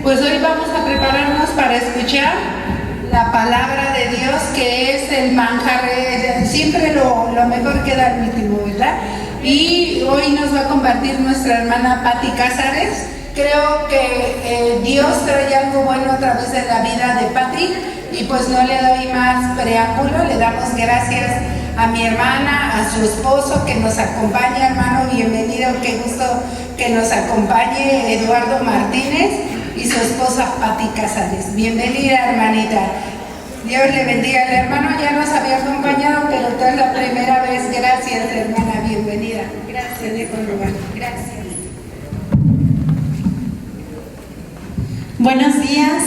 Pues hoy vamos a prepararnos para escuchar la palabra de Dios, que es el manjar, siempre lo mejor queda al último, ¿verdad? Y hoy nos va a compartir nuestra hermana Patti Cázares. Creo que Dios trae algo bueno a través de la vida de Patti, y pues no le doy más preámbulo. Le damos gracias a mi hermana, a su esposo que nos acompaña. Hermano, bienvenido, qué gusto que nos acompañe Eduardo Martínez y su esposa Patti Cázares. Bienvenida, hermanita. Dios le bendiga. El hermano ya nos había acompañado, pero esta es la primera vez. Gracias, hermana, bienvenida. Gracias, dejo el lugar. Gracias. Buenos días.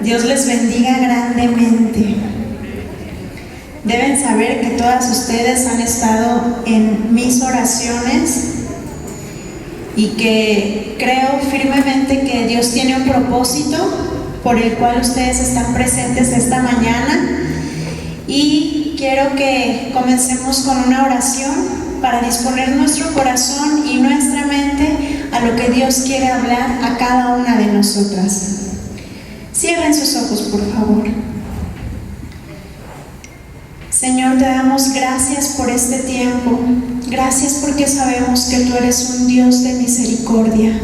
Dios les bendiga grandemente. Deben saber que todas ustedes han estado en mis oraciones y que creo firmemente que Dios tiene un propósito por el cual ustedes están presentes esta mañana, y quiero que comencemos con una oración para disponer nuestro corazón y nuestra mente a lo que Dios quiere hablar a cada una de nosotras. Cierren sus ojos, por favor. Señor, te damos gracias por este tiempo. Gracias porque sabemos que tú eres un Dios de misericordia,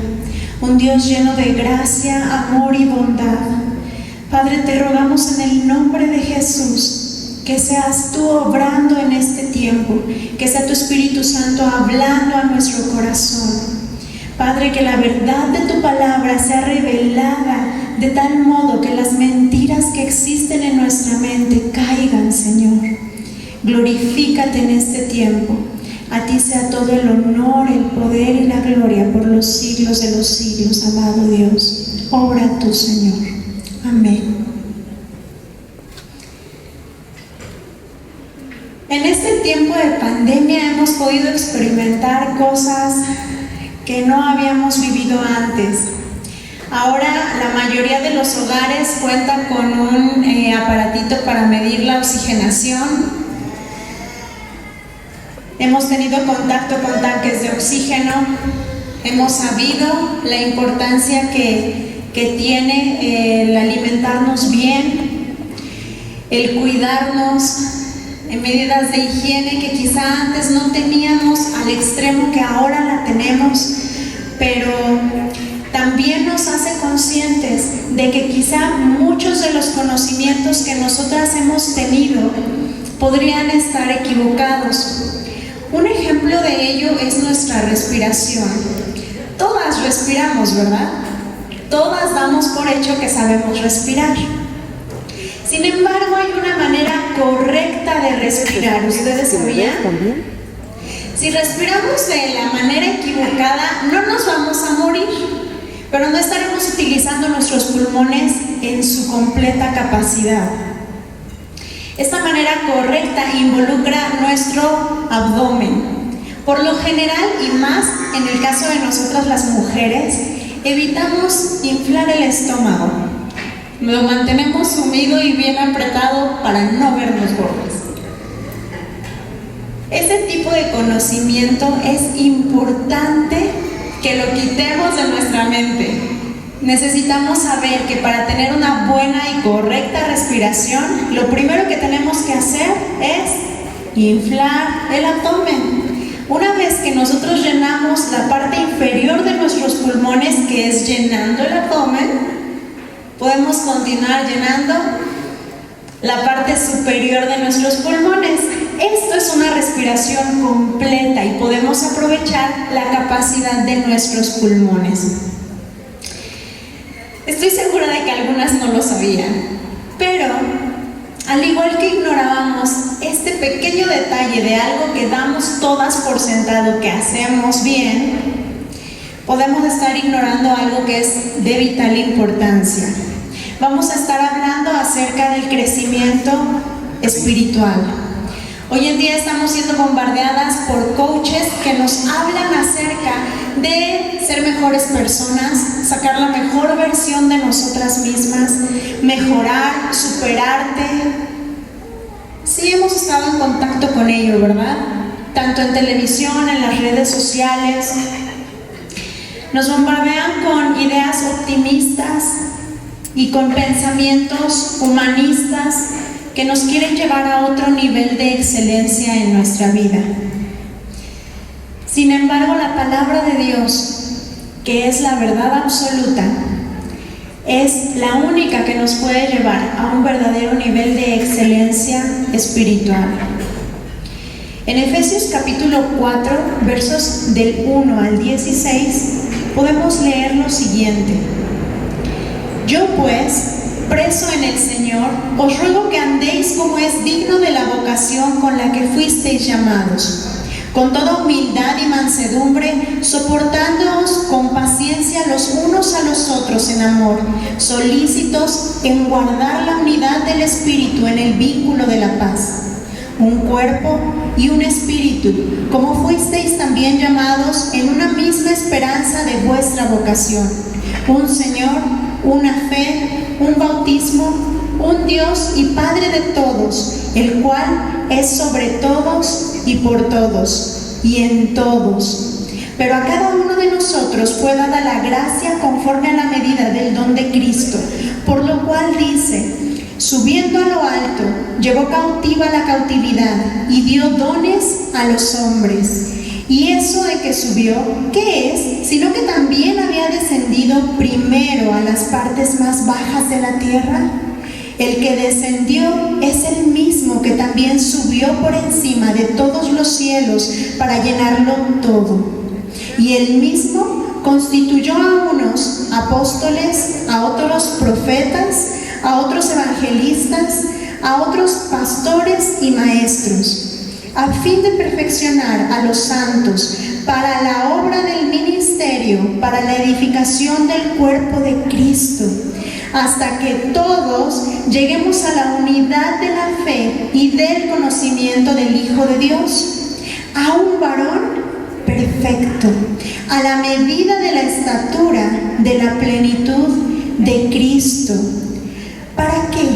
un Dios lleno de gracia, amor y bondad. Padre, te rogamos en el nombre de Jesús que seas tú obrando en este tiempo, que sea tu Espíritu Santo hablando a nuestro corazón. Padre, que la verdad de tu palabra sea revelada de tal modo que las mentiras que existen en nuestra mente caigan, Señor. Glorifícate en este tiempo. A ti sea todo el honor, el poder y la gloria por los siglos de los siglos, amado Dios. Obra tú, Señor. Amén. En este tiempo de pandemia hemos podido experimentar cosas que no habíamos vivido antes. Ahora la mayoría de los hogares cuentan con un aparatito para medir la oxigenación. Hemos tenido contacto con tanques de oxígeno. Hemos sabido la importancia que tiene el alimentarnos bien, el cuidarnos en medidas de higiene que quizá antes no teníamos al extremo que ahora la tenemos, pero también nos hace conscientes de que quizá muchos de los conocimientos que nosotras hemos tenido podrían estar equivocados. Un ejemplo de ello es nuestra respiración. Todas respiramos, ¿verdad? Todas damos por hecho que sabemos respirar. Sin embargo, hay una manera correcta de respirar. ¿Ustedes sabían? Si respiramos de la manera equivocada, no nos vamos a morir, pero no estaremos utilizando nuestros pulmones en su completa capacidad. Esta manera correcta involucra nuestro abdomen. Por lo general, y más en el caso de nosotras las mujeres, evitamos inflar el estómago. Lo mantenemos sumido y bien apretado para no vernos gordos. Ese tipo de conocimiento es importante que lo quitemos de nuestra mente. Necesitamos saber que para tener una buena y correcta respiración, lo primero que tenemos que hacer es inflar el abdomen. Una vez que nosotros llenamos la parte inferior de nuestros pulmones, que es llenando el abdomen, podemos continuar llenando la parte superior de nuestros pulmones. Esto es una respiración completa y podemos aprovechar la capacidad de nuestros pulmones. Estoy segura de que algunas no lo sabían, pero al igual que ignorábamos este pequeño detalle de algo que damos todas por sentado que hacemos bien, podemos estar ignorando algo que es de vital importancia. Vamos a estar hablando acerca del crecimiento espiritual. Hoy en día estamos siendo bombardeadas por coaches que nos hablan acerca de ser mejores personas, sacar la mejor versión de nosotras mismas, mejorar, superarte. Sí, hemos estado en contacto con ello, ¿verdad? Tanto en televisión, en las redes sociales. Nos bombardean con ideas optimistas y con pensamientos humanistas que nos quieren llevar a otro nivel de excelencia en nuestra vida. Sin embargo, la palabra de Dios, que es la verdad absoluta, es la única que nos puede llevar a un verdadero nivel de excelencia espiritual. En Efesios capítulo 4, versos del 1 al 16, podemos leer lo siguiente: Yo pues, preso en el Señor, os ruego que andéis como es digno de la vocación con la que fuisteis llamados, con toda humildad y mansedumbre, soportándoos con paciencia los unos a los otros en amor, solícitos en guardar la unidad del Espíritu en el vínculo de la paz. Un cuerpo y un espíritu, como fuisteis también llamados en una misma esperanza de vuestra vocación. Un Señor, una fe, un bautismo, un Dios y Padre de todos, el cual es sobre todos y por todos y en todos. Pero a cada uno de nosotros fue dada la gracia conforme a la medida del don de Cristo, por lo cual dice: subiendo a lo alto, llevó cautiva la cautividad y dio dones a los hombres. Y eso de que subió, ¿qué es? Sino que también había descendido primero a las partes más bajas de la tierra. El que descendió es el mismo que también subió por encima de todos los cielos para llenarlo todo. Y él mismo constituyó a unos apóstoles, a otros profetas, a otros evangelistas, a otros pastores y maestros, a fin de perfeccionar a los santos para la obra del ministerio, para la edificación del cuerpo de Cristo, hasta que todos lleguemos a la unidad de la fe y del conocimiento del Hijo de Dios, a un varón perfecto, a la medida de la estatura de la plenitud de Cristo. ¿Para qué?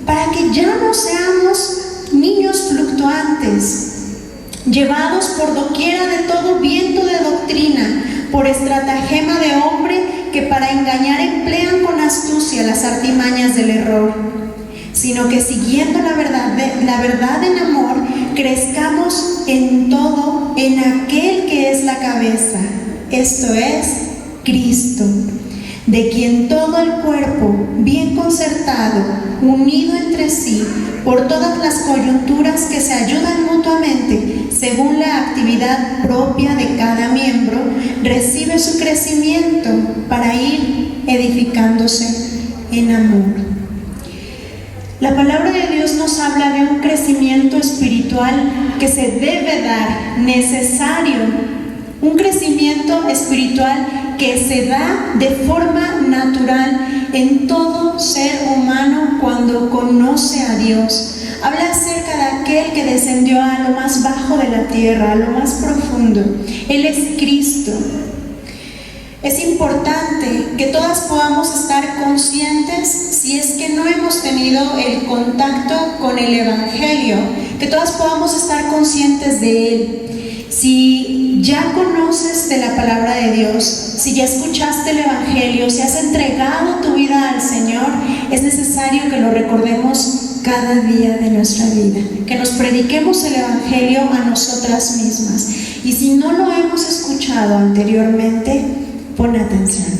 Para que ya no seamos niños fluctuantes, llevados por doquiera de todo viento de doctrina, por estratagema de hombre que para engañar emplean con astucia las artimañas del error, sino que siguiendo la verdad en amor, crezcamos en todo en aquel que es la cabeza, esto es, Cristo, de quien todo el cuerpo, bien concertado, unido entre sí, por todas las coyunturas que se ayudan mutuamente, según la actividad propia de cada miembro, recibe su crecimiento para ir edificándose en amor. La palabra de Dios nos habla de un crecimiento espiritual que se debe dar, necesario, un crecimiento espiritual que se da de forma natural en todo ser humano cuando conoce a Dios. Habla acerca de aquel que descendió a lo más bajo de la tierra, a lo más profundo. Él es Cristo. Es importante que todas podamos estar conscientes, si es que no hemos tenido el contacto con el Evangelio, que todas podamos estar conscientes de Él. Si ya conoces de la palabra de Dios, si ya escuchaste el Evangelio, si has entregado tu vida al Señor, es necesario que lo recordemos cada día de nuestra vida, que nos prediquemos el Evangelio a nosotras mismas. Y si no lo hemos escuchado anteriormente, pon atención.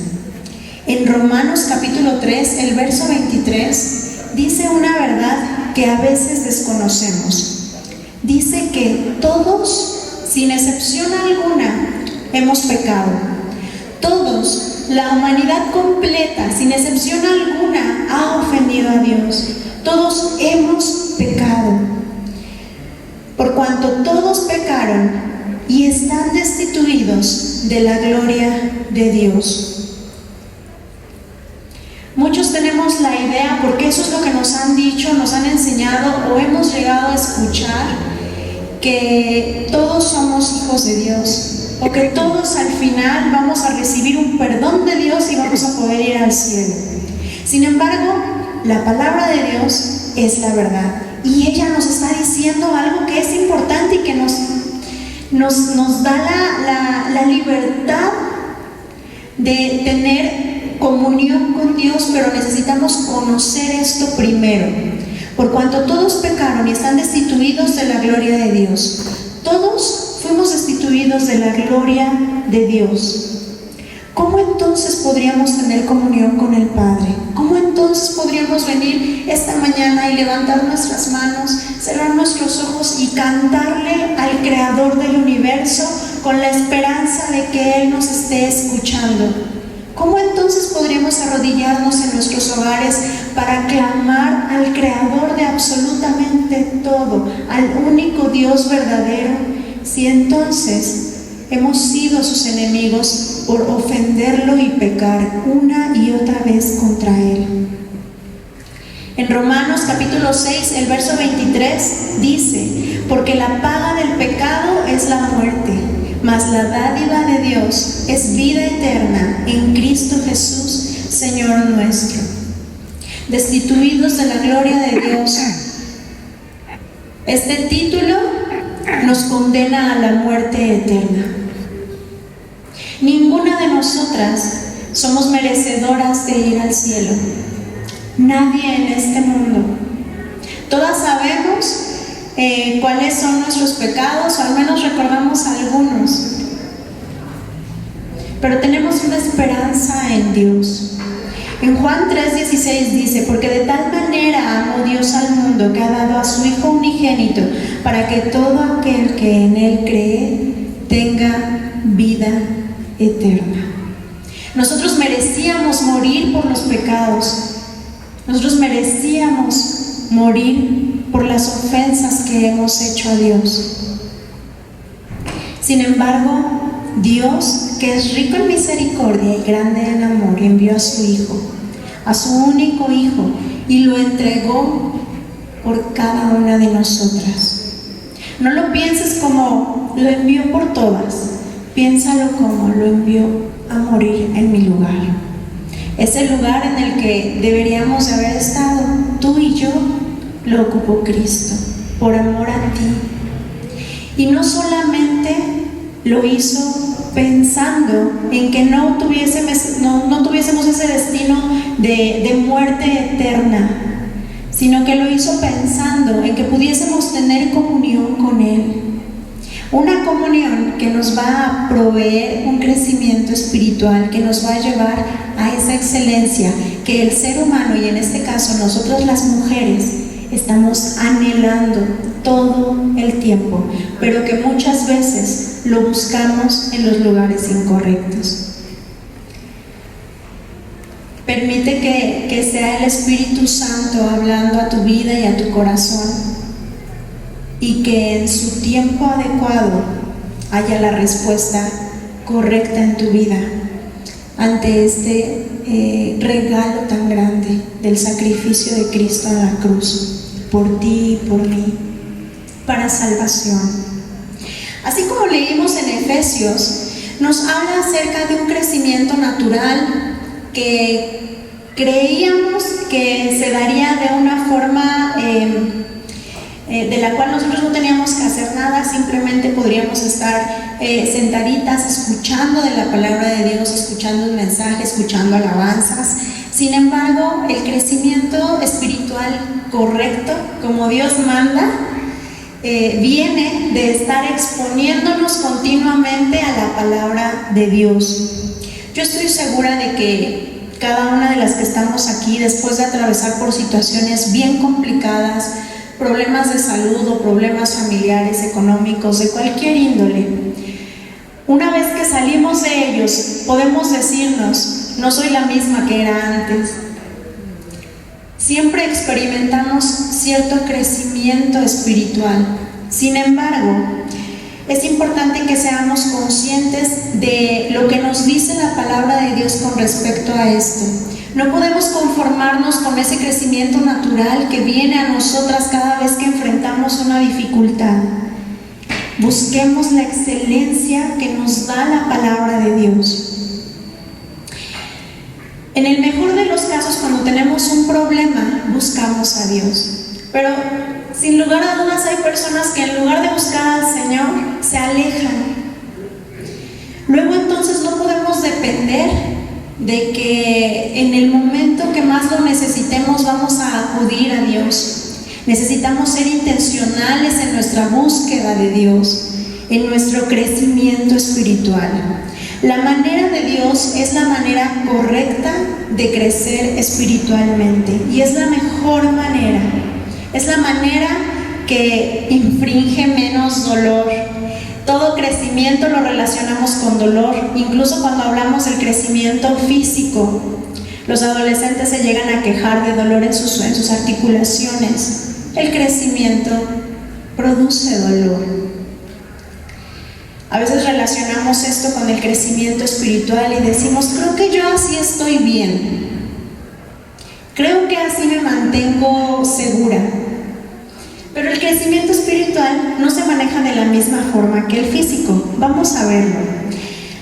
En Romanos capítulo 3, el verso 23, dice una verdad que a veces desconocemos. Dice que todos, sin excepción alguna, hemos pecado. Todos, la humanidad completa, sin excepción alguna, ha ofendido a Dios. Todos hemos pecado. Por cuanto todos pecaron y están destituidos de la gloria de Dios. Muchos tenemos la idea, porque eso es lo que nos han dicho, nos han enseñado o hemos llegado a escuchar, que todos somos hijos de Dios, o que todos al final vamos a recibir un perdón de Dios y vamos a poder ir al cielo. Sin embargo, la palabra de Dios es la verdad, y ella nos está diciendo algo que es importante y que nos da la libertad de tener comunión con Dios, pero necesitamos conocer esto primero. Por cuanto todos pecaron y están destituidos de la gloria de Dios. Todos fuimos destituidos de la gloria de Dios. ¿Cómo entonces podríamos tener comunión con el Padre? ¿Cómo entonces podríamos venir esta mañana y levantar nuestras manos, cerrar nuestros ojos y cantarle al Creador del universo con la esperanza de que Él nos esté escuchando? ¿Cómo entonces podríamos arrodillarnos en nuestros hogares para clamar al Creador de absolutamente todo, al único Dios verdadero, si entonces hemos sido sus enemigos por ofenderlo y pecar una y otra vez contra Él? En Romanos capítulo 6, el verso 23 dice: porque la paga del pecado es la muerte, mas la dádiva de Dios es vida eterna en Cristo Jesús, Señor nuestro. Destituidos de la gloria de Dios. Este título nos condena a la muerte eterna. Ninguna de nosotras somos merecedoras de ir al cielo. Nadie en este mundo. Todas sabemos cuáles son nuestros pecados, o al menos recordamos algunos. Pero tenemos una esperanza en Dios. En Juan 3:16 dice: porque de tal manera amó Dios al mundo que ha dado a su Hijo unigénito, para que todo aquel que en Él cree tenga vida eterna. Nosotros merecíamos morir por los pecados. Nosotros merecíamos morir por las ofensas que hemos hecho a Dios. Sin embargo, Dios, que es rico en misericordia y grande en amor, envió a su Hijo, a su único Hijo, y lo entregó por cada una de nosotras. No lo pienses como lo envió por todas, piénsalo como lo envió a morir en mi lugar. Es el lugar en el que deberíamos de haber estado, tú y yo, lo ocupó Cristo, por amor a ti. Y no solamente lo hizo pensando en que no tuviésemos ese destino de muerte eterna, sino que lo hizo pensando en que pudiésemos tener comunión con Él. Una comunión que nos va a proveer un crecimiento espiritual, que nos va a llevar a esa excelencia que el ser humano, y en este caso nosotros las mujeres, estamos anhelando todo el tiempo, pero que muchas veces lo buscamos en los lugares incorrectos. Permite que sea el Espíritu Santo hablando a tu vida y a tu corazón, y que en su tiempo adecuado haya la respuesta correcta en tu vida ante este regalo tan grande del sacrificio de Cristo en la cruz, por ti y por mí, para salvación. Así como leímos en Efesios, nos habla acerca de un crecimiento natural que creíamos que se daría de una forma de la cual nosotros no teníamos que hacer nada, simplemente podríamos estar sentaditas escuchando de la palabra de Dios, escuchando un mensaje, escuchando alabanzas. Sin embargo, el crecimiento espiritual correcto, como Dios manda, viene de estar exponiéndonos continuamente a la palabra de Dios. Yo estoy segura de que cada una de las que estamos aquí, después de atravesar por situaciones bien complicadas, problemas de salud o problemas familiares, económicos, de cualquier índole, una vez que salimos de ellos, podemos decirnos: no soy la misma que era antes. Siempre experimentamos cierto crecimiento espiritual. Sin embargo, es importante que seamos conscientes de lo que nos dice la palabra de Dios con respecto a esto. No podemos conformarnos con ese crecimiento natural que viene a nosotras cada vez que enfrentamos una dificultad. Busquemos la excelencia que nos da la palabra de Dios. En el mejor de los casos, cuando tenemos un problema, buscamos a Dios. Pero sin lugar a dudas hay personas que en lugar de buscar al Señor, se alejan. Luego entonces no podemos depender de que en el momento que más lo necesitemos vamos a acudir a Dios. Necesitamos ser intencionales en nuestra búsqueda de Dios, en nuestro crecimiento espiritual. La manera de Dios es la manera correcta de crecer espiritualmente y es la mejor manera. Es la manera que infringe menos dolor. Todo crecimiento lo relacionamos con dolor, incluso cuando hablamos del crecimiento físico. Los adolescentes se llegan a quejar de dolor en sus articulaciones. El crecimiento produce dolor. A veces relacionamos esto con el crecimiento espiritual y decimos, creo que yo así estoy bien. Creo que así me mantengo segura. Pero el crecimiento espiritual no se maneja de la misma forma que el físico. Vamos a verlo.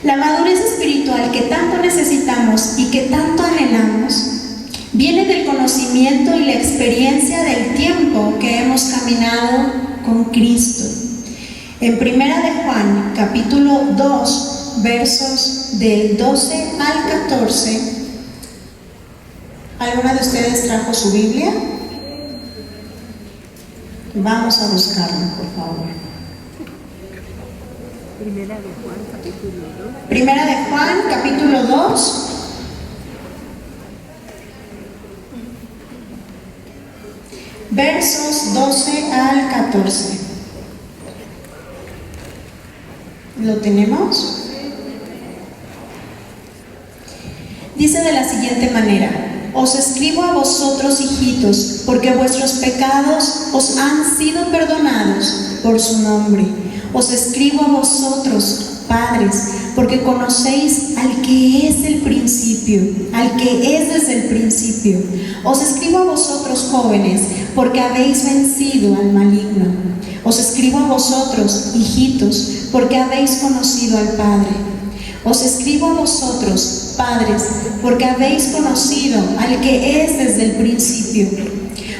La madurez espiritual que tanto necesitamos y que tanto anhelamos viene del conocimiento y la experiencia del tiempo que hemos caminado con Cristo. En Primera de Juan, capítulo 2, versos del 12 al 14. ¿Alguna de ustedes trajo su Biblia? Vamos a buscarlo, por favor. Primera de Juan, capítulo 2. Primera de Juan, capítulo 2. Versos 12 al 14. ¿Lo tenemos? Dice de la siguiente manera: os escribo a vosotros, hijitos, porque vuestros pecados os han sido perdonados por su nombre. Os escribo a vosotros, padres, porque conocéis al que es el principio, al que es desde el principio. Os escribo a vosotros, jóvenes, porque habéis vencido al maligno. Os escribo a vosotros, hijitos, porque habéis conocido al Padre. Os escribo a vosotros, padres, porque habéis conocido al que es desde el principio.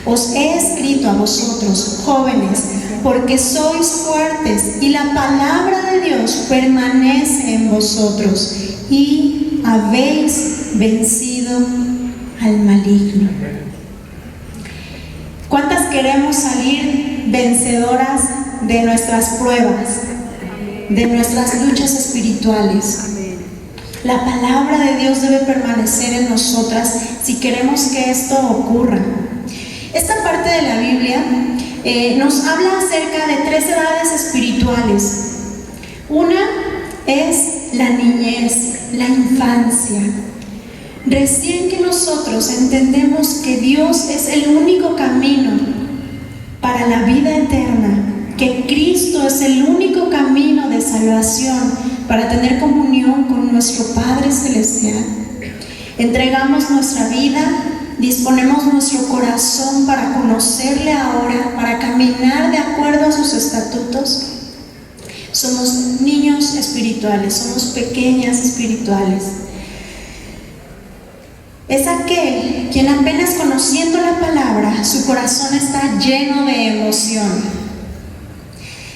Os he escrito a vosotros, jóvenes, porque sois fuertes y la palabra de Dios permanece en vosotros y habéis vencido al maligno. ¿Cuántas queremos salir vencedoras de nuestras pruebas, de nuestras luchas espirituales? La palabra de Dios debe permanecer en nosotras si queremos que esto ocurra. Esta parte de la Biblia nos habla acerca de 3 edades espirituales. Una es la niñez, la infancia. Recién que nosotros entendemos que Dios es el único camino para la vida eterna, que Cristo es el único camino de salvación para tener comunión con nuestro Padre Celestial, entregamos nuestra vida, disponemos nuestro corazón para conocerle ahora, para caminar de acuerdo a sus estatutos. Somos niños espirituales, somos pequeñas espirituales. Es aquel quien apenas conociendo la palabra, su corazón está lleno de emoción.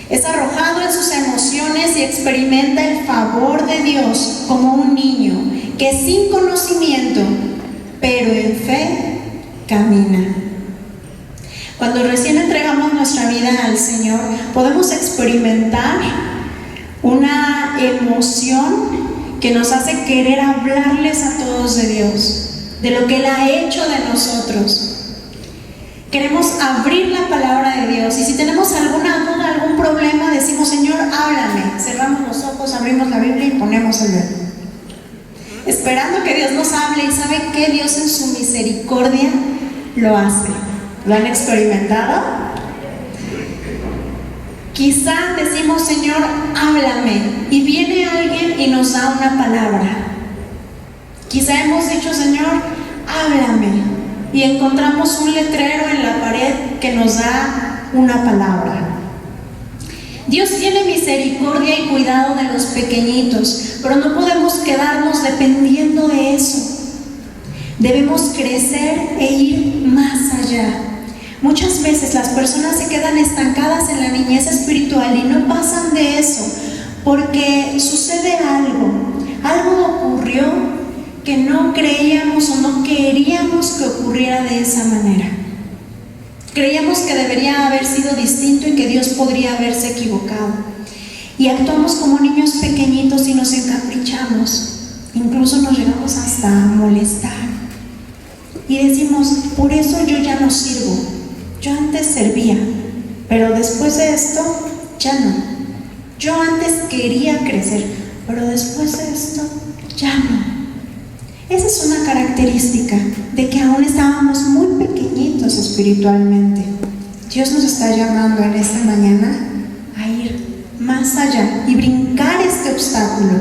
Es arrojado en sus emociones y experimenta el favor de Dios como un niño que sin conocimiento, pero en fe, camina. Cuando recién entregamos nuestra vida al Señor, podemos experimentar una emoción que nos hace querer hablarles a todos de Dios, de lo que Él ha hecho de nosotros. Queremos abrir la palabra de Dios y si tenemos alguna duda, algún problema, decimos: Señor, háblame. Cerramos los ojos, abrimos la Biblia y ponemos el dedo, esperando que Dios nos hable. Y ¿sabe qué? Dios en su misericordia lo hace. ¿Lo han experimentado? Quizá decimos: Señor, háblame, y viene alguien y nos da una palabra. Quizá hemos dicho: Señor, háblame, y encontramos un letrero en la pared que nos da una palabra. Dios tiene misericordia y cuidado de los pequeñitos, pero no podemos quedarnos dependiendo de eso. Debemos crecer e ir más allá. Muchas veces las personas se quedan estancadas en la niñez espiritual y no pasan de eso, porque sucede algo ocurrió que no creíamos o no queríamos que ocurriera de esa manera. Creíamos que debería haber sido distinto y que Dios podría haberse equivocado. Y actuamos como niños pequeñitos y nos encaprichamos. Incluso nos llegamos hasta a molestar. Y decimos, por eso yo ya no sirvo. Yo antes servía, pero después de esto, ya no. Yo antes quería crecer, pero después de esto, ya no. Esa es una característica de que aún estábamos muy pequeñitos espiritualmente. Dios nos está llamando en esta mañana a ir más allá y brincar este obstáculo.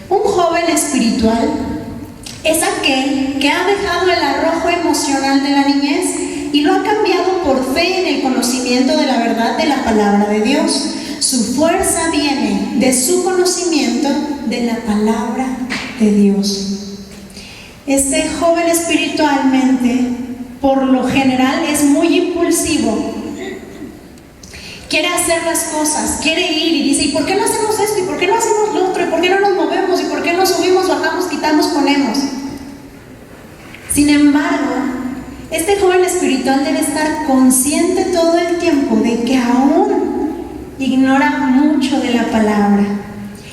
Un joven espiritual es aquel que ha dejado el arrojo emocional de la niñez y lo ha cambiado por fe en el conocimiento de la verdad de la palabra de Dios. Su fuerza viene de su conocimiento de la palabra de Dios. Este joven espiritualmente, por lo general, es muy impulsivo. Quiere hacer las cosas, quiere ir y dice, ¿y por qué no hacemos esto? ¿Y por qué no hacemos lo otro? ¿Y por qué no nos movemos? ¿Y por qué no subimos, bajamos, quitamos, ponemos? Sin embargo, este joven espiritual debe estar consciente todo el tiempo de que aún ignora mucho de la palabra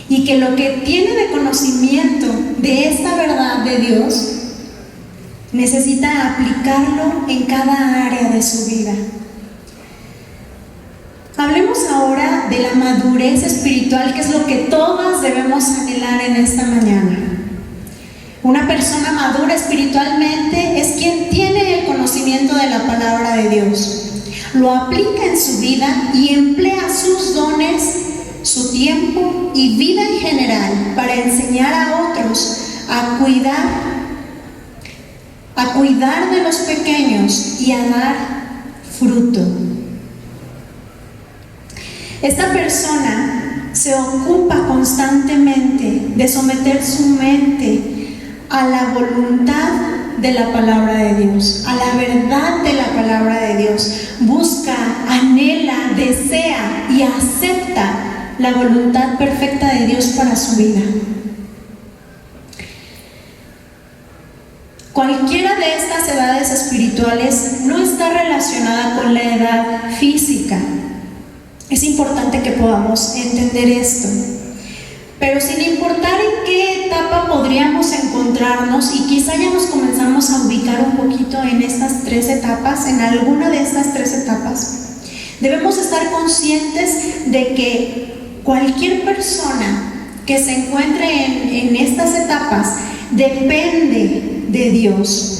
y que lo que tiene de conocimiento de esta verdad de Dios necesita aplicarlo en cada área de su vida. Hablemos ahora de la madurez espiritual, que es lo que todas debemos anhelar en esta mañana. Una persona madura espiritualmente es quien tiene el conocimiento de la palabra de Dios, lo aplica en su vida y emplea sus dones, su tiempo y vida en general para enseñar a otros a cuidar de los pequeños y a dar fruto. Esta persona se ocupa constantemente de someter su mente a la voluntad de la palabra de Dios, a la verdad de la palabra de Dios. Busca, anhela, desea y acepta la voluntad perfecta de Dios para su vida. Cualquiera de estas edades espirituales no está relacionada con la edad física. Es importante que podamos entender esto. Pero sin importar en qué etapa podríamos encontrarnos, y quizá ya nos comenzamos a ubicar un poquito en estas 3 etapas, en alguna de estas 3 etapas, debemos estar conscientes de que cualquier persona que se encuentre en estas etapas depende de Dios.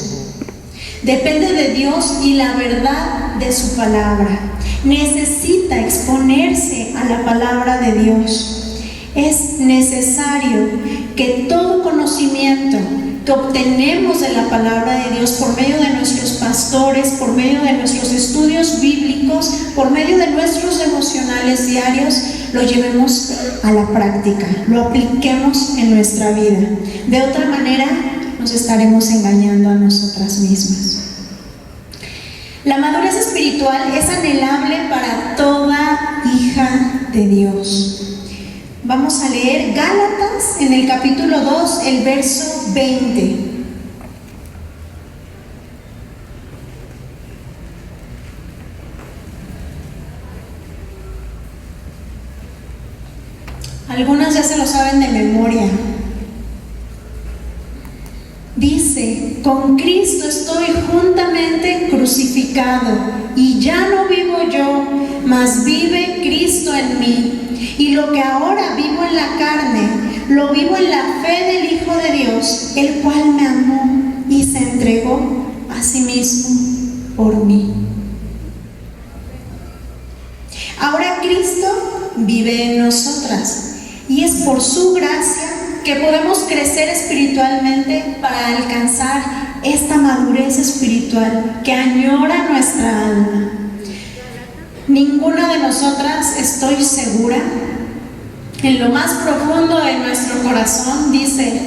Depende de Dios y la verdad de su palabra. Necesita exponerse a la palabra de Dios. Es necesario que todo conocimiento que obtenemos de la palabra de Dios por medio de nuestros pastores, por medio de nuestros estudios bíblicos, por medio de nuestros devocionales diarios, lo llevemos a la práctica, lo apliquemos en nuestra vida. De otra manera, nos estaremos engañando a nosotras mismas. La madurez espiritual es anhelable para toda hija de Dios. Vamos a leer Gálatas en el capítulo 2, el verso 20. Algunas ya se lo saben de memoria. Dice, con Cristo estoy juntamente crucificado, y ya no vivo yo, mas vive Cristo en mí. Y lo que ahora vivo en la carne, lo vivo en la fe del Hijo de Dios, el cual me amó y se entregó a sí mismo por mí. Ahora Cristo vive en nosotras, y es por su gracia que podemos crecer espiritualmente para alcanzar esta madurez espiritual que añora nuestra alma. Ninguna de nosotras, estoy segura, en lo más profundo de nuestro corazón dice,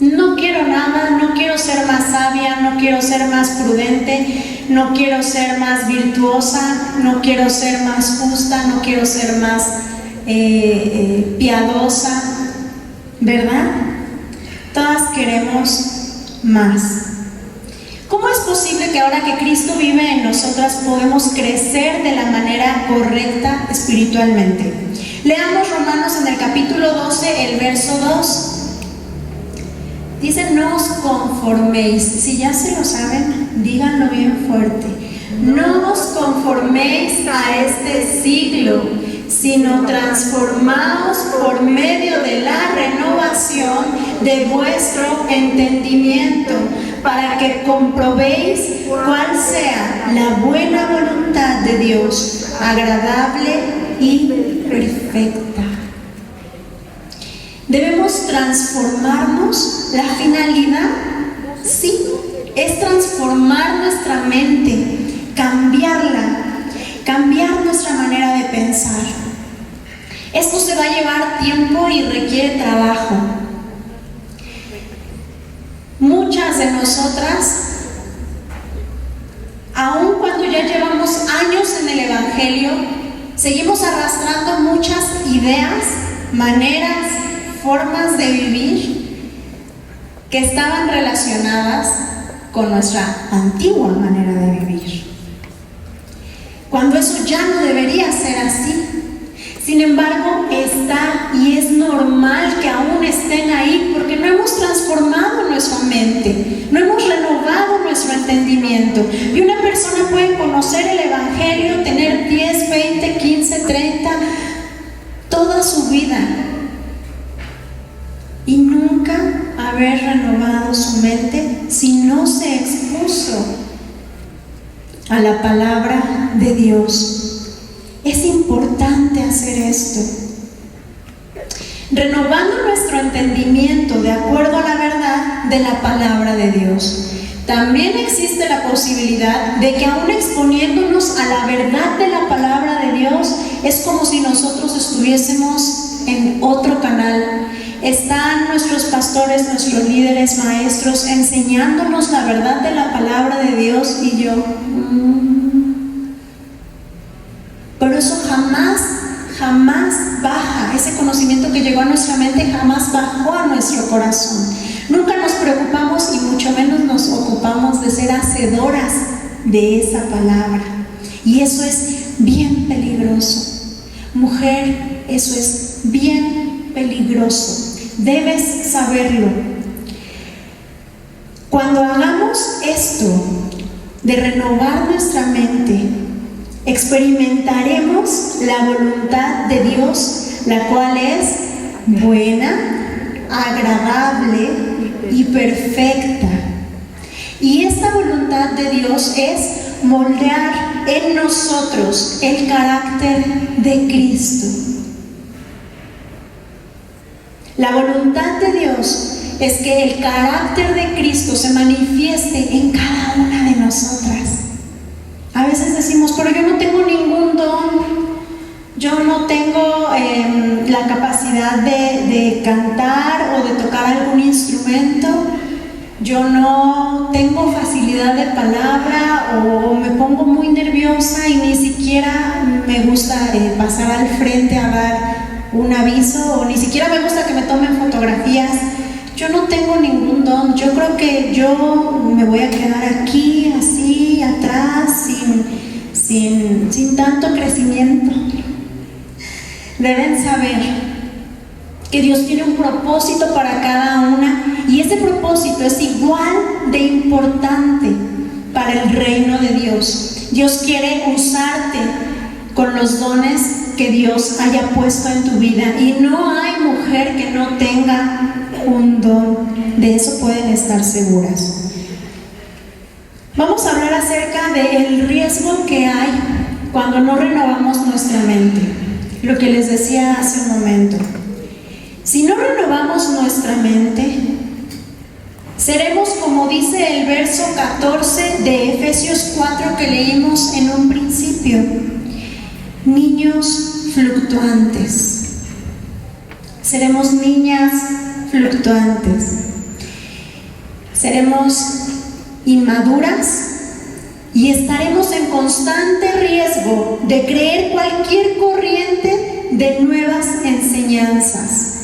No quiero nada, no quiero ser más sabia, no quiero ser más prudente, no quiero ser más virtuosa, no quiero ser más justa, no quiero ser más piadosa, ¿verdad? Todas queremos más. ¿Cómo es posible que ahora que Cristo vive en nosotras podemos crecer de la manera correcta espiritualmente? Leamos Romanos en el capítulo 12, el verso 2. Dice, no os conforméis. Si ya se lo saben, díganlo bien fuerte. No os conforméis a este siglo, sino transformaos por medio de la renovación de vuestro entendimiento, para que comprobéis cuál sea la buena voluntad de Dios, agradable y perfecta. ¿Debemos transformarnos? ¿La finalidad? Sí, es transformar nuestra mente, cambiarla, cambiar nuestra manera de pensar. Esto se va a llevar tiempo y requiere trabajo. Muchas de nosotras, aun cuando ya llevamos años en el Evangelio, seguimos arrastrando muchas ideas, maneras, formas de vivir que estaban relacionadas con nuestra antigua manera de vivir, cuando eso ya no debería ser así. Sin embargo, está y es normal que aún estén ahí porque no hemos transformado nuestra mente, no hemos renovado nuestro entendimiento. Y una persona puede conocer el Evangelio, tener 10, 20, 15, 30, toda su vida, y nunca haber renovado su mente si no se expuso a la palabra de Dios. Es importante hacer esto. Renovando nuestro entendimiento de acuerdo a la verdad de la palabra de Dios. También existe la posibilidad de que aún exponiéndonos a la verdad de la palabra de Dios, es como si nosotros estuviésemos en otro canal. Están nuestros pastores, nuestros líderes, maestros, enseñándonos la verdad de la palabra de Dios y yo... Pero eso jamás baja. Ese conocimiento que llegó a nuestra mente jamás bajó a nuestro corazón. Nunca nos preocupamos y mucho menos nos ocupamos de ser hacedoras de esa palabra. Y eso es bien peligroso. Mujer, eso es bien peligroso. Debes saberlo. Cuando hagamos esto de renovar nuestra mente, experimentaremos la voluntad de Dios, la cual es buena, agradable y perfecta. Y esta voluntad de Dios es moldear en nosotros el carácter de Cristo. La voluntad de Dios es que el carácter de Cristo se manifieste en cada una de nosotras. A veces decimos, pero yo no tengo ningún don, yo no tengo la capacidad de cantar o de tocar algún instrumento, yo no tengo facilidad de palabra o me pongo muy nerviosa y ni siquiera me gusta pasar al frente a dar un aviso o ni siquiera me gusta que me tomen fotografías. Yo no tengo ningún don, yo creo que yo me voy a quedar aquí, así, atrás, sin tanto crecimiento. Deben saber que Dios tiene un propósito para cada una y ese propósito es igual de importante para el reino de Dios. Dios quiere usarte con los dones que Dios haya puesto en tu vida y no hay mujer que no tenga un don, de eso pueden estar seguras. Vamos a hablar acerca del riesgo que hay cuando no renovamos nuestra mente, lo que les decía hace un momento. Si no renovamos nuestra mente, seremos como dice el verso 14 de Efesios 4 que leímos en un principio, niños fluctuantes. Seremos niñas fluctuantes. seremos inmaduras y estaremos en constante riesgo de creer cualquier corriente de nuevas enseñanzas.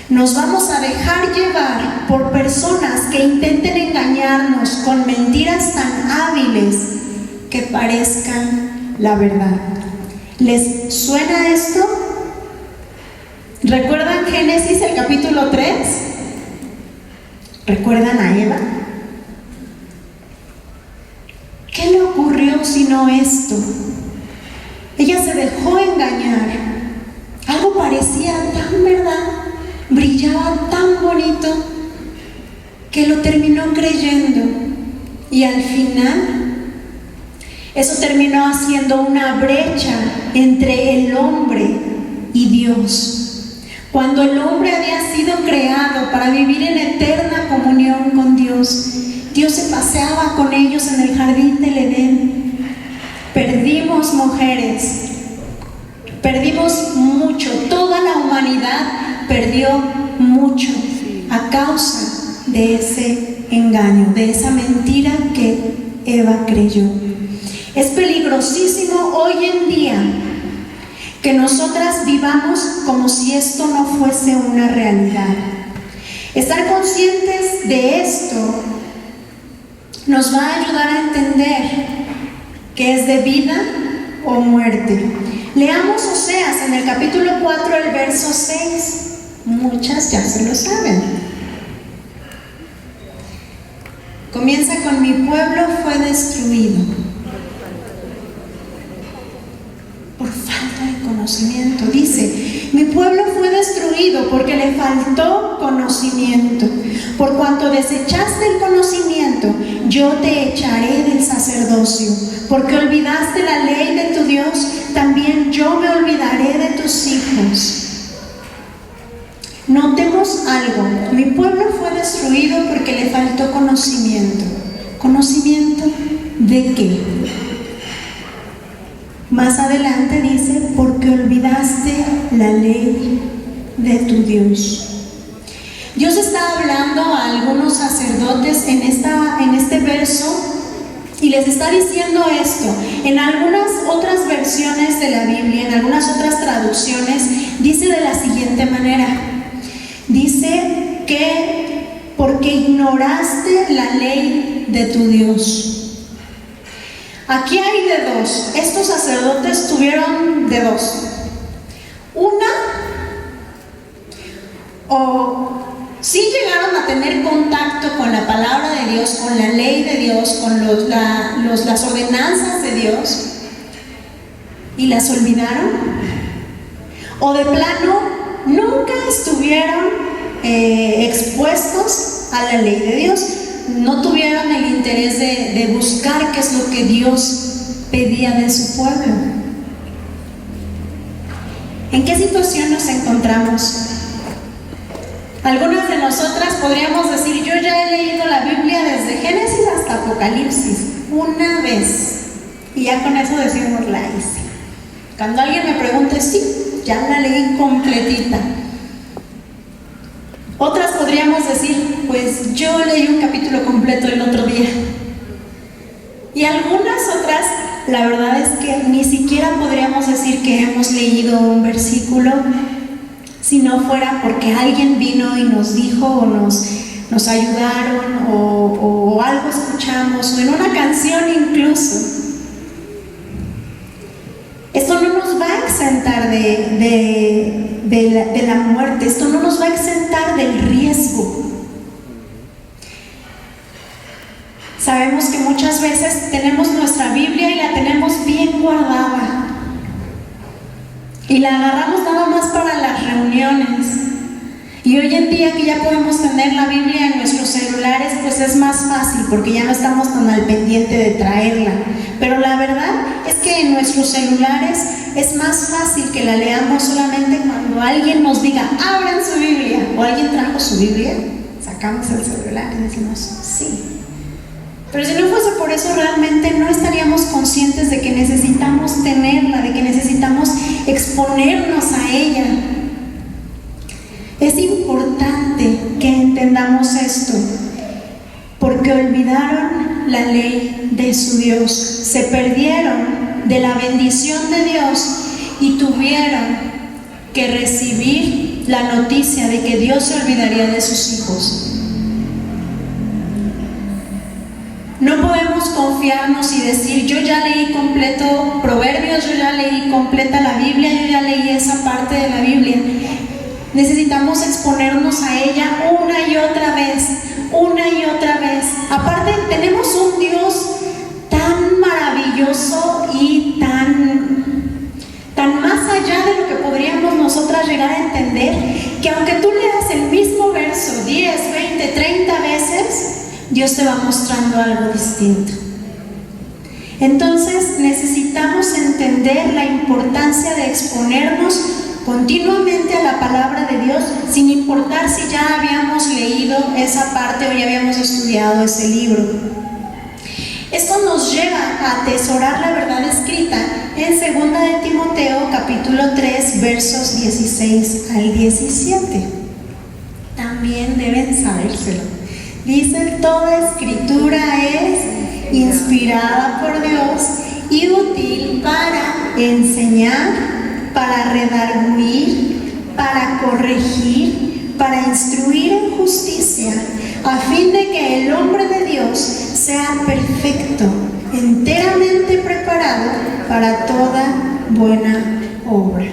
Nos vamos a dejar llevar por personas que intenten engañarnos con mentiras tan hábiles que parezcan la verdad. ¿Les suena esto? ¿Recuerdan Génesis el capítulo 3? ¿Recuerdan a Eva? ¿Qué le ocurrió sino esto? Ella se dejó engañar. Algo parecía tan verdad, brillaba tan bonito, que lo terminó creyendo. Y al final, eso terminó haciendo una brecha entre el hombre y Dios. Cuando el hombre había sido creado para vivir en eterna comunión con Dios, Dios se paseaba con ellos en el jardín del Edén. Perdimos, mujeres, perdimos mucho. Toda la humanidad perdió mucho a causa de ese engaño, de esa mentira que Eva creyó. Es peligrosísimo hoy en día que nosotras vivamos como si esto no fuese una realidad. Estar conscientes de esto nos va a ayudar a entender que es de vida o muerte. Leamos Oseas en el capítulo 4, el verso 6. Muchas ya se lo saben. Comienza con: mi pueblo fue destruido por falta de conocimiento. Dice: mi pueblo fue destruido porque le faltó conocimiento. Por cuanto desechaste el conocimiento, yo te echaré del sacerdocio. Porque olvidaste la ley de tu Dios, también yo me olvidaré de tus hijos. Notemos algo: mi pueblo fue destruido porque le faltó conocimiento. ¿Conocimiento de qué? Más adelante dice: porque olvidaste la ley de tu Dios. Dios está hablando a algunos sacerdotes en este verso y les está diciendo esto. En algunas otras versiones de la Biblia, en algunas otras traducciones, dice de la siguiente manera. Dice que porque ignoraste la ley de tu Dios. Aquí hay de dos. Estos sacerdotes tuvieron de dos. Una, o sí llegaron a tener contacto con la palabra de Dios, con la ley de Dios, con las ordenanzas de Dios, y las olvidaron, o de plano nunca estuvieron expuestos a la ley de Dios, no tuvieron el interés de buscar qué es lo que Dios pedía de su pueblo. ¿En qué situación nos encontramos? Algunas de nosotras podríamos decir: yo ya he leído la Biblia desde Génesis hasta Apocalipsis, una vez, y ya con eso decimos la hice. Cuando alguien me pregunte, sí, ya la leí completita. Otras podríamos decir: pues yo leí un capítulo completo el otro día. Y algunas otras, la verdad es que ni siquiera podríamos decir que hemos leído un versículo, si no fuera porque alguien vino y nos dijo, o nos ayudaron, o algo escuchamos, o en una canción incluso. Esto no nos va a exentar de la muerte, esto no nos va a exentar del riesgo. Sabemos que muchas veces tenemos nuestra Biblia y la tenemos bien guardada, y la agarramos nada más para las reuniones. Y hoy en día que ya podemos tener la Biblia en nuestros celulares, pues es más fácil porque ya no estamos tan al pendiente de traerla. Pero la verdad es que en nuestros celulares es más fácil que la leamos solamente cuando alguien nos diga: abran su Biblia, o alguien trajo su Biblia, sacamos el celular y decimos sí. Pero si no fuese por eso, realmente no estaríamos conscientes de que necesitamos tenerla, de que necesitamos exponernos a ella. Es importante que entendamos esto, porque olvidaron la ley de su Dios, se perdieron de la bendición de Dios y tuvieron que recibir la noticia de que Dios se olvidaría de sus hijos. No podemos confiarnos y decir, yo ya leí completo Proverbios, yo ya leí completa la Biblia, yo ya leí esa parte de la Biblia. Necesitamos exponernos a ella una y otra vez, una y otra vez. Aparte, tenemos un Dios tan maravilloso y tan más allá de lo que podríamos nosotras llegar a entender, que aunque tú leas el mismo verso 10, 20, 30 veces, Dios te va mostrando algo distinto. Entonces necesitamos entender la importancia de exponernos continuamente a la palabra de Dios, sin importar si ya habíamos leído esa parte o ya habíamos estudiado ese libro. Esto nos lleva a atesorar la verdad escrita en 2 de Timoteo capítulo 3 versos 16 al 17. También deben sabérselo. Dice, toda escritura es inspirada por Dios y útil para enseñar, para redarguir, para corregir, para instruir en justicia, a fin de que el hombre de Dios sea perfecto, enteramente preparado para toda buena obra.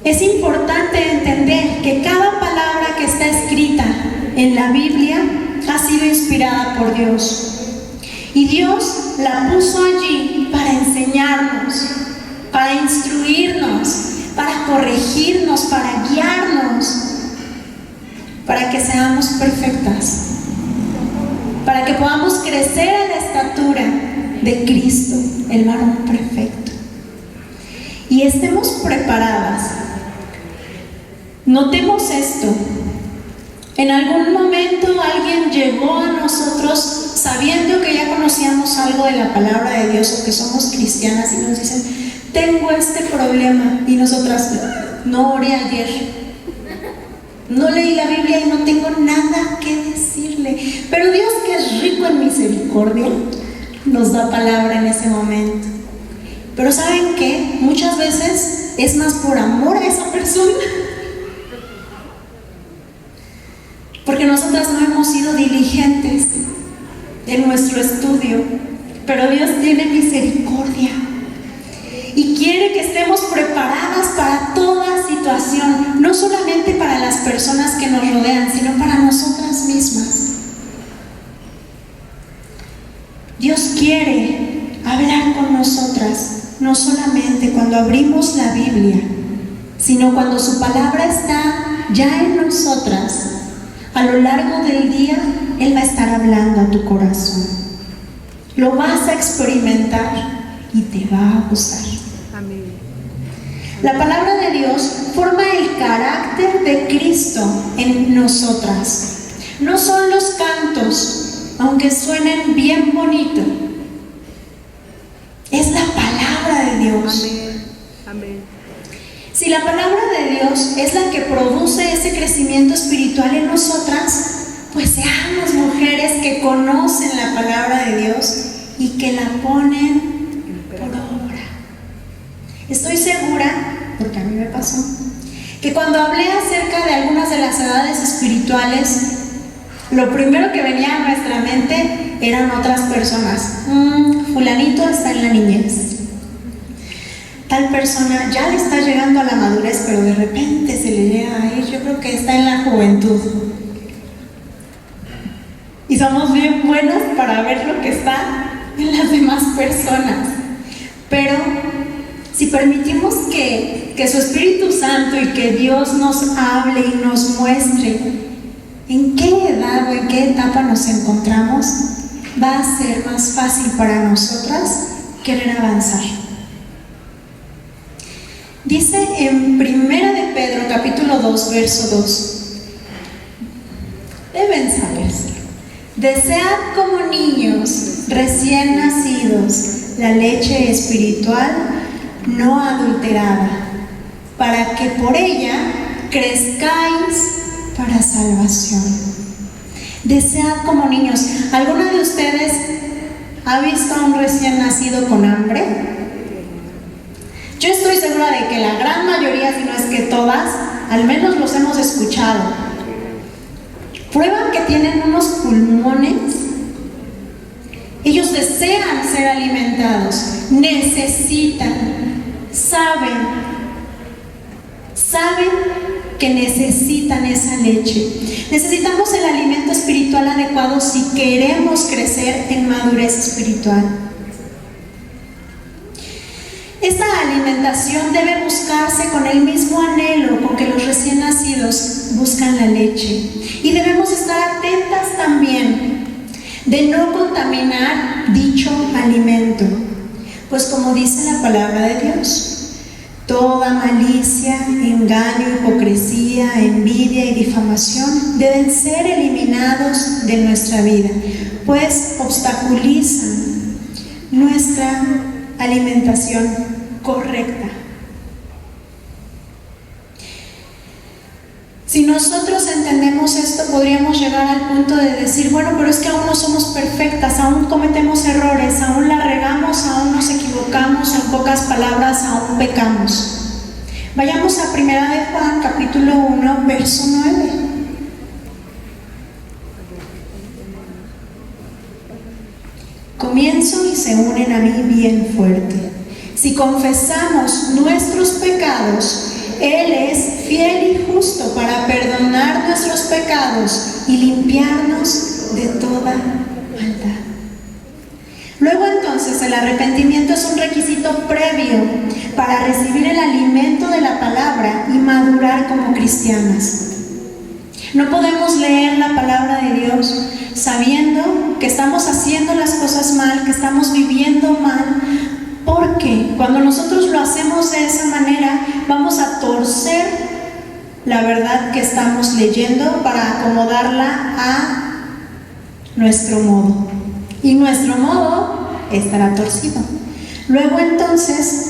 Es importante entender que cada palabra que está escrita en la Biblia ha sido inspirada por Dios. Y Dios la puso allí para enseñarnos, para instruirnos, para corregirnos, para guiarnos, para que seamos perfectas, para que podamos crecer en la estatura de Cristo, el varón perfecto, y estemos preparadas. Notemos esto. En algún momento alguien llegó a nosotros sabiendo que ya conocíamos algo de la palabra de Dios o que somos cristianas y nos dicen, tengo este problema, y nosotras, no oré ayer, no leí la Biblia y no tengo nada que decirle. Pero Dios, que es rico en misericordia, nos da palabra en ese momento. Pero ¿saben qué? Muchas veces es más por amor a esa persona, porque nosotras no hemos sido diligentes en nuestro estudio. Pero Dios tiene misericordia y quiere que estemos preparadas para toda situación, no solamente para las personas que nos rodean, sino para nosotras mismas. Dios quiere hablar con nosotras, no solamente cuando abrimos la Biblia, sino cuando su palabra está ya en nosotras. A lo largo del día, Él va a estar hablando a tu corazón. Lo vas a experimentar y te va a gustar. Amén. La palabra de Dios forma el carácter de Cristo en nosotras. No son los cantos, aunque suenen bien bonito. Es la palabra de Dios. Amén. Amén. Si la palabra de Dios es la que produce ese crecimiento espiritual en nosotras, pues seamos mujeres que conocen la palabra de Dios y que la ponen por obra. Estoy segura, porque a mí me pasó, que cuando hablé acerca de algunas de las edades espirituales, lo primero que venía a nuestra mente eran otras personas. Fulanito está en la niñez. Tal persona ya le está llegando a la madurez, pero de repente se le llega a ir. Yo creo que está en la juventud. Y somos bien buenas para ver lo que está en las demás personas. Pero si permitimos que su Espíritu Santo y que Dios nos hable y nos muestre en qué edad o en qué etapa nos encontramos, va a ser más fácil para nosotras querer avanzar. Dice en 1 de Pedro capítulo 2 verso 2, deben saberse, desead como niños recién nacidos la leche espiritual no adulterada, para que por ella crezcáis para salvación. Desead como niños. ¿Alguno de ustedes ha visto a un recién nacido con hambre? Yo estoy segura de que la gran mayoría, si no es que todas, al menos los hemos escuchado. Prueban que tienen unos pulmones. Ellos desean ser alimentados, necesitan, saben que necesitan esa leche. Necesitamos el alimento espiritual adecuado si queremos crecer en madurez espiritual. Esta alimentación debe buscarse con el mismo anhelo con que los recién nacidos buscan la leche. Y debemos estar atentas también de no contaminar dicho alimento, pues como dice la palabra de Dios, toda malicia, engaño, hipocresía, envidia y difamación deben ser eliminados de nuestra vida, pues obstaculizan nuestra alimentación correcta. Si nosotros entendemos esto, podríamos llegar al punto de decir, bueno, pero es que aún no somos perfectas, aún cometemos errores, aún la regamos, aún nos equivocamos, en pocas palabras, aún pecamos. Vayamos a 1 de Juan, capítulo 1, verso 9. Comienzo y se unen a mí bien fuerte. Si confesamos nuestros pecados, Él es fiel y justo para perdonar nuestros pecados y limpiarnos de toda maldad. Luego entonces el arrepentimiento es un requisito previo para recibir el alimento de la palabra y madurar como cristianas. No podemos leer la palabra de Dios sabiendo que estamos haciendo las cosas mal, que estamos viviendo mal, porque cuando nosotros lo hacemos de esa manera, vamos a torcer la verdad que estamos leyendo para acomodarla a nuestro modo. Y nuestro modo estará torcido. Luego entonces,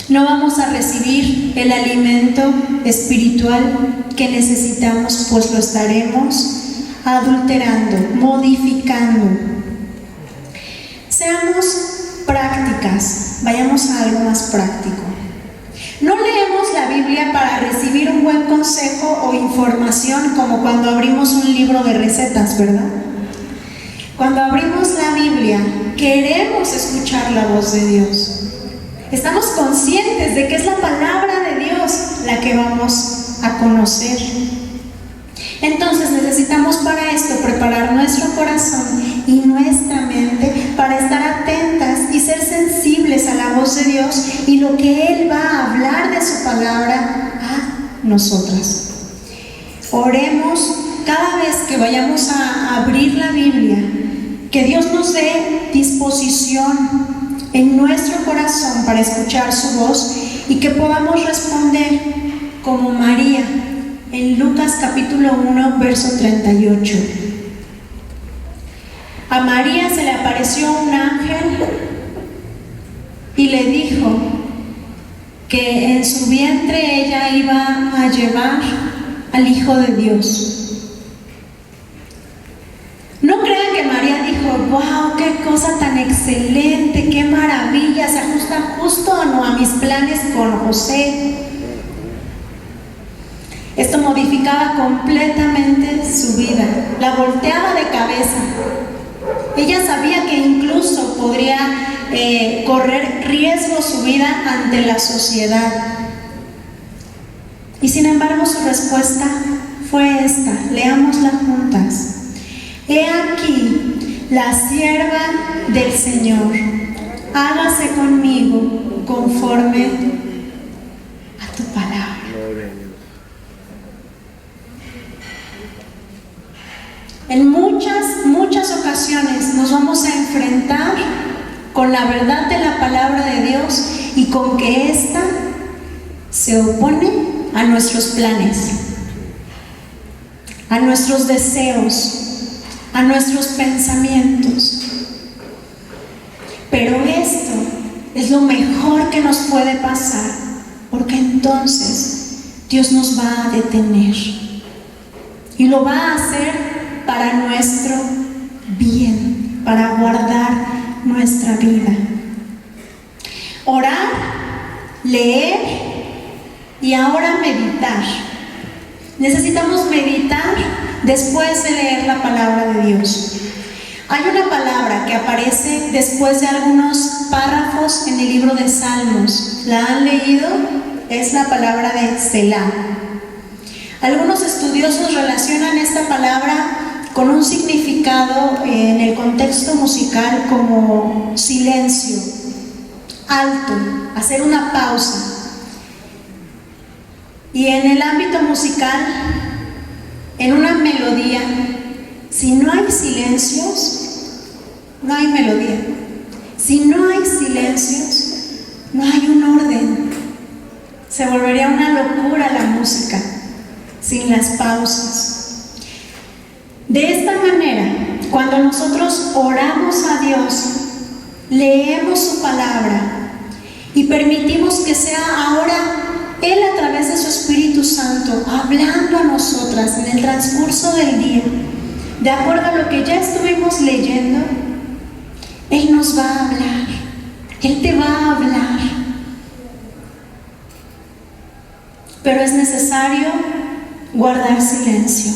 no vamos a recibir el alimento espiritual que necesitamos, pues lo estaremos adulterando, modificando. Seamos prácticas, vayamos a algo más práctico. No leemos la Biblia para recibir un buen consejo o información como cuando abrimos un libro de recetas, ¿verdad? Cuando abrimos la Biblia, queremos escuchar la voz de Dios. Estamos conscientes de que es la palabra de Dios la que vamos a conocer. Entonces necesitamos para esto preparar nuestro corazón y nuestra mente para estar atentas y ser sensibles a la voz de Dios y lo que Él va a hablar de su palabra a nosotras. Oremos cada vez que vayamos a abrir la Biblia, que Dios nos dé disposición en nuestro corazón para escuchar su voz y que podamos responder como María en Lucas capítulo 1, verso 38. A María se le apareció un ángel y le dijo que en su vientre ella iba a llevar al Hijo de Dios. No crean que María dijo, wow, qué cosa tan excelente, qué maravilla, se ajusta justo o no a mis planes con José. Esto modificaba completamente su vida, la volteaba de cabeza. Ella sabía que incluso podría correr riesgo su vida ante la sociedad. Y sin embargo su respuesta fue esta, leámosla juntas. He aquí la sierva del Señor, hágase conmigo conforme a tu palabra. En muchas ocasiones nos vamos a enfrentar con la verdad de la palabra de Dios y con que ésta se opone a nuestros planes, a nuestros deseos, a nuestros pensamientos. Pero esto es lo mejor que nos puede pasar, porque entonces Dios nos va a detener. y lo va a hacer para nuestro bien, para guardar nuestra vida. Orar, leer y ahora meditar. Necesitamos meditar después de leer la palabra de Dios. Hay una palabra que aparece después de algunos párrafos en el libro de Salmos. ¿La han leído? Es la palabra de Selah. Algunos estudiosos relacionan esta palabra con un significado en el contexto musical como silencio, alto, hacer una pausa. Y en el ámbito musical, en una melodía, si no hay silencios, no hay melodía. Si no hay silencios, no hay un orden. Se volvería una locura la música sin las pausas. De esta manera, cuando nosotros oramos a Dios, leemos su palabra y permitimos que sea ahora Él a través de su Espíritu Santo hablando a nosotras en el transcurso del día, de acuerdo a lo que ya estuvimos leyendo, Él nos va a hablar, Él te va a hablar. Pero es necesario guardar silencio.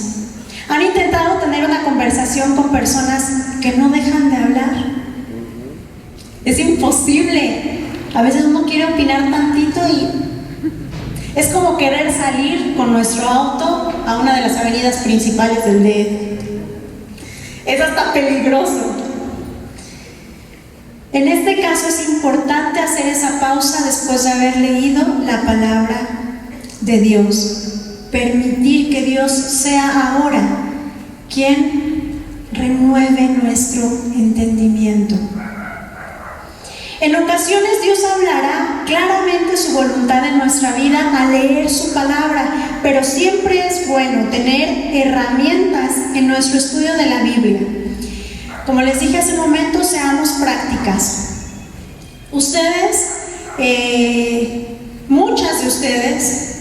¿Han intentado tener una conversación con personas que no dejan de hablar? Es imposible. A veces uno quiere opinar tantito y es como querer salir con nuestro auto a una de las avenidas principales del DF. Es hasta peligroso. En este caso es importante hacer esa pausa después de haber leído la palabra de Dios. Permitir que Dios sea ahora quien renueve nuestro entendimiento. En ocasiones Dios hablará claramente su voluntad en nuestra vida al leer su palabra, pero siempre es bueno tener herramientas en nuestro estudio de la Biblia. Como les dije hace un momento, seamos prácticas. Ustedes, muchas de ustedes,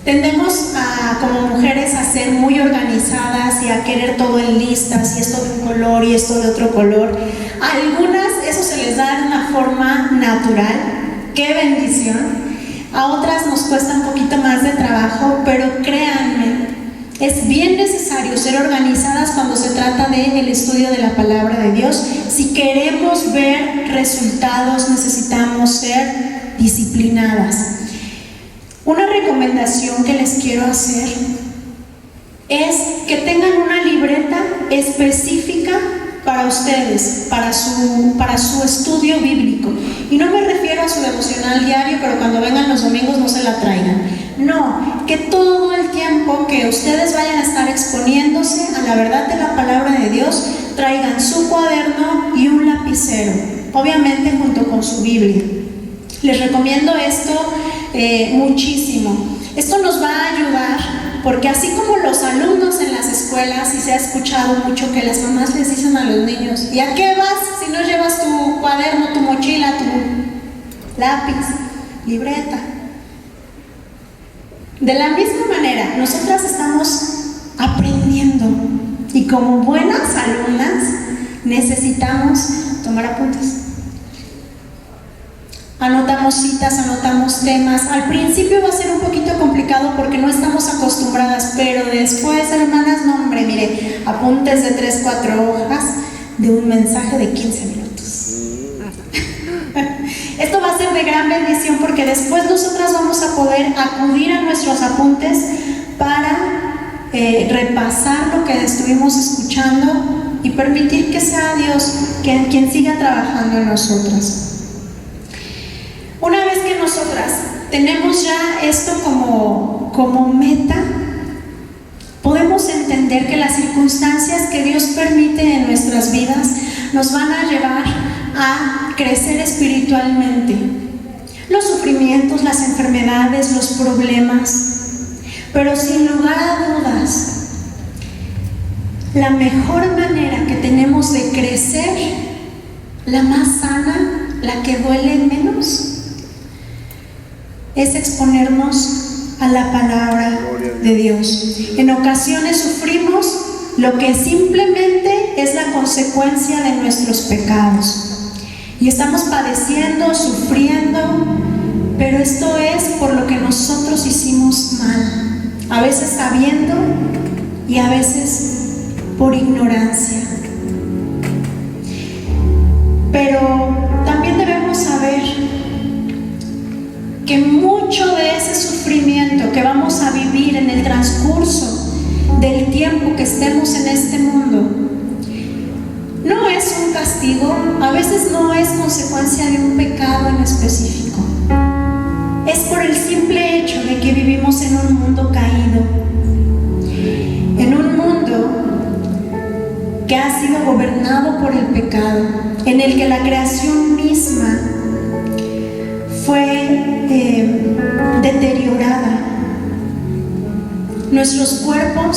tendemos como mujeres a ser muy organizadas y a querer todo en listas, y esto de un color y esto de otro color. A algunas eso se les da de una forma natural, ¡qué bendición! A otras nos cuesta un poquito más de trabajo, pero créanme, es bien necesario ser organizadas cuando se trata del estudio de la palabra de Dios. Si queremos ver resultados, necesitamos ser disciplinadas. Una recomendación que les quiero hacer es que tengan una libreta específica para ustedes, para su estudio bíblico. Y no me refiero a su devocional diario, pero cuando vengan los domingos no se la traigan. No, que todo el tiempo que ustedes vayan a estar exponiéndose a la verdad de la palabra de Dios, traigan su cuaderno y un lapicero, obviamente junto con su Biblia. Les recomiendo esto muchísimo. Esto nos va a ayudar porque así como los alumnos en las escuelas, y se ha escuchado mucho que las mamás les dicen a los niños: ¿y a qué vas si no llevas tu cuaderno, tu mochila, tu lápiz, libreta? De la misma manera, nosotras estamos aprendiendo y como buenas alumnas necesitamos tomar apuntes. Anotamos citas, anotamos temas. Al principio va a ser un poquito complicado porque no estamos acostumbradas, pero después, hermanas, no hombre, mire, apuntes de 3-4 hojas de un mensaje de 15 minutos. Esto va a ser de gran bendición porque después nosotras vamos a poder acudir a nuestros apuntes para repasar lo que estuvimos escuchando y permitir que sea Dios quien siga trabajando en nosotras. Una vez que nosotras tenemos ya esto como meta, podemos entender que las circunstancias que Dios permite en nuestras vidas nos van a llevar a crecer espiritualmente. Los sufrimientos, las enfermedades, los problemas, pero sin lugar a dudas, la mejor manera que tenemos de crecer, la más sana, la que duele menos, es exponernos a la palabra de Dios. En ocasiones sufrimos lo que simplemente es la consecuencia de nuestros pecados. Y estamos padeciendo, sufriendo, pero esto es por lo que nosotros hicimos mal. A veces sabiendo y a veces por ignorancia. Pero también debemos saber que mucho de ese sufrimiento que vamos a vivir en el transcurso del tiempo que estemos en este mundo no es un castigo, a veces no es consecuencia de un pecado en específico. Es por el simple hecho de que vivimos en un mundo caído, en un mundo que ha sido gobernado por el pecado, en el que la creación misma fue deteriorada. Nuestros cuerpos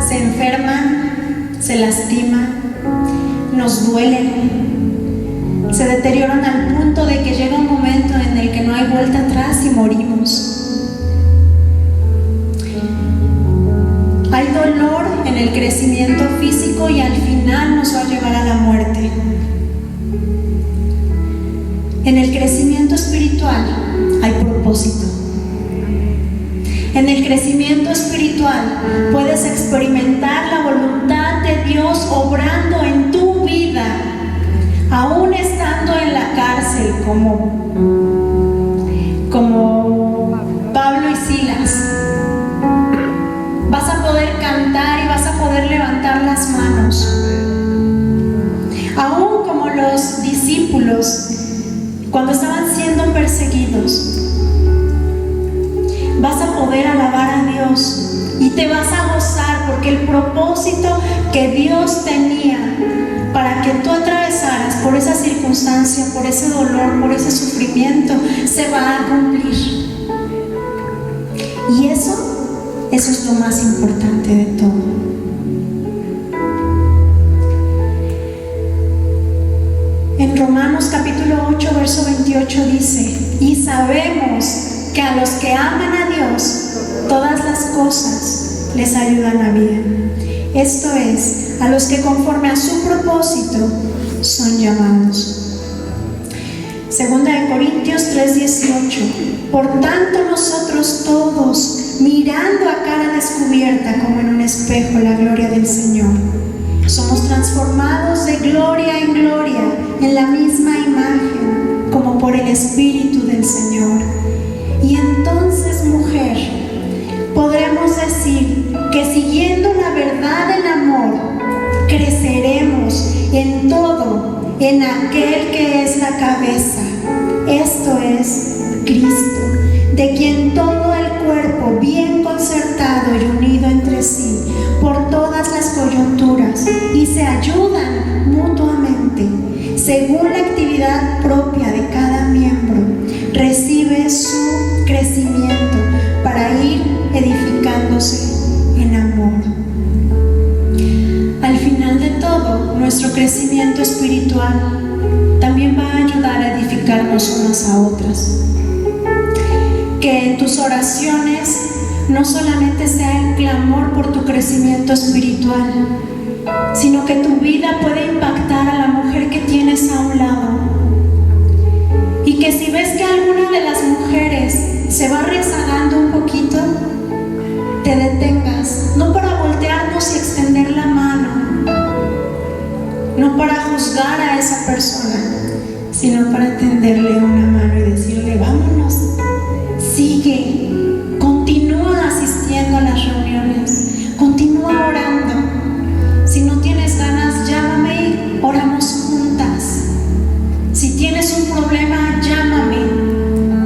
se enferman, se lastiman, nos duelen, se deterioran al punto de que llega un momento en el que no hay vuelta atrás y morimos. Hay dolor en el crecimiento físico y al final nos va a llevar a la muerte. En el crecimiento espiritual hay propósito. En el crecimiento espiritual puedes experimentar la voluntad de Dios obrando en tu vida, aún estando en la cárcel, como Pablo y Silas. Vas a poder cantar y vas a poder levantar las manos, aún como los discípulos cuando estaban siendo perseguidos. Vas a poder alabar a Dios y te vas a gozar, porque el propósito que Dios tenía para que tú atravesaras por esa circunstancia, por ese dolor, por ese sufrimiento, se va a cumplir. Y eso es lo más importante de todo. En Romanos capítulo 8, verso 28 dice: y sabemos que a los que aman a Dios, todas las cosas les ayudan a bien. Esto es, a los que conforme a su propósito son llamados. Segunda de Corintios 3:18. Por tanto nosotros todos, mirando a cara descubierta como en un espejo la gloria del Señor, somos transformados de gloria en gloria en la misma imagen, como por el Espíritu del Señor. Y entonces, mujer, podremos decir que siguiendo la verdad en amor, creceremos en todo, en aquel que es la cabeza, esto es Cristo, de quien todo el cuerpo, bien concertado y unido entre sí, por todas las coyunturas, y se ayudan mutuamente, según la actividad propia de cada miembro, recibe su crecimiento para ir edificándose en amor. Al final de todo, nuestro crecimiento espiritual también va a ayudar a edificarnos unas a otras. Que en tus oraciones no solamente sea el clamor por tu crecimiento espiritual, sino que tu vida pueda impactar a la mujer que tienes a un lado. Y que si ves que alguna de las mujeres se va rezagando un poquito, te detengas, no para voltearnos y extender la mano, no para juzgar a esa persona, sino para tenderle una mano y decirle: vámonos, sigue, continúa asistiendo a las reuniones, continúa orando. Si no tienes ganas, llámame y oramos juntas. Si tienes un problema, llámame.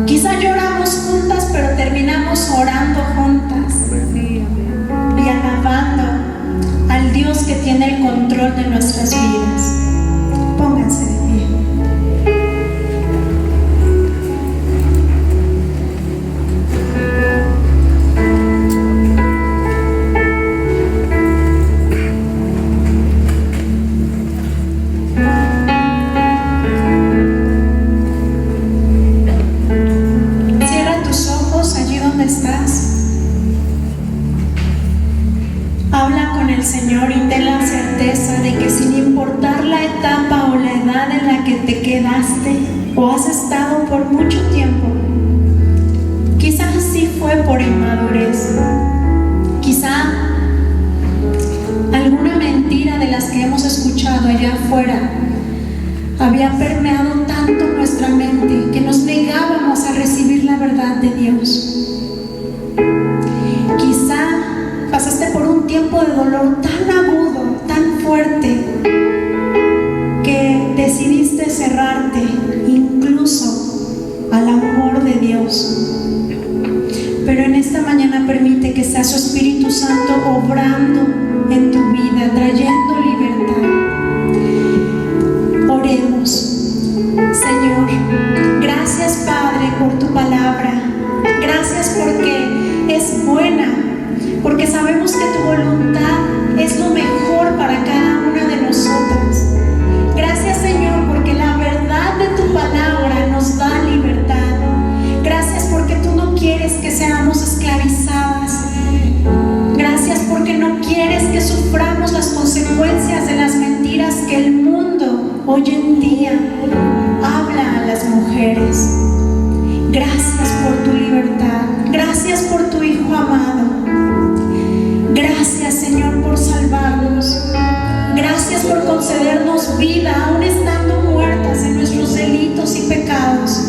Quizá lloramos juntas, pero terminamos orando juntas y alabando al Dios que tiene el control de nuestras vidas. Pónganse de pie. Señor, y ten la certeza de que sin importar la etapa o la edad en la que te quedaste o has estado por mucho tiempo, quizás sí fue por inmadurez, quizá alguna mentira de las que hemos escuchado allá afuera había permeado tanto nuestra mente que nos negábamos a recibir la verdad de Dios. Quizá pasaste por un tiempo de dolor tan agudo, tan fuerte, que decidiste cerrarte incluso al amor de Dios. Pero en esta mañana permite que sea su Espíritu Santo obrando en tu vida, trayendo libertad. Oremos. Señor, gracias Padre por tu palabra. Gracias porque es buena, porque sabemos que tu voluntad es lo mejor para cada una de nosotras. Gracias Señor porque la verdad de tu palabra nos da libertad. Gracias porque tú no quieres que seamos esclavizadas. Gracias porque no quieres que suframos las consecuencias de las mentiras que el mundo hoy en día habla a las mujeres. Gracias por tu libertad. Gracias por tu Hijo amado. Gracias Señor por salvarnos. Gracias por concedernos vida aún estando muertas en nuestros delitos y pecados.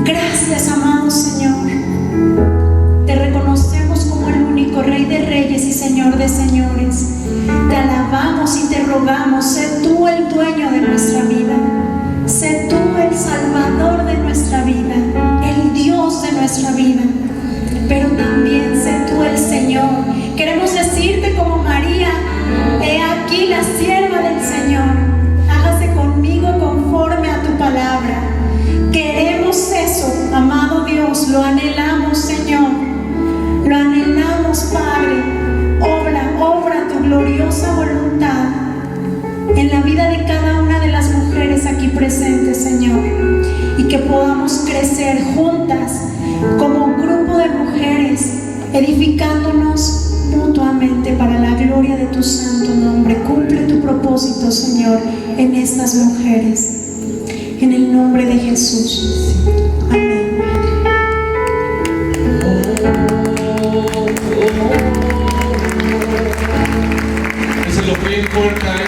Gracias amado Señor. Te reconocemos como el único Rey de Reyes y Señor de Señores. Te alabamos y te rogamos, sé tú el dueño de nuestra vida. Sé tú el Salvador de nuestra vida, el Dios de nuestra vida. Pero también sé tú el Señor. Queremos decirte como María: he aquí la sierva del Señor, hágase conmigo conforme a tu palabra. Queremos eso, amado Dios, lo anhelamos Señor, lo anhelamos Padre. Obra tu gloriosa voluntad en la vida de cada una de las mujeres aquí presentes, Señor, y que podamos crecer juntas como grupo de mujeres, edificándonos mutuamente para la gloria de tu santo nombre. Cumple tu propósito, Señor, en estas mujeres, en el nombre de Jesús. Amén. Déselo bien fuerte a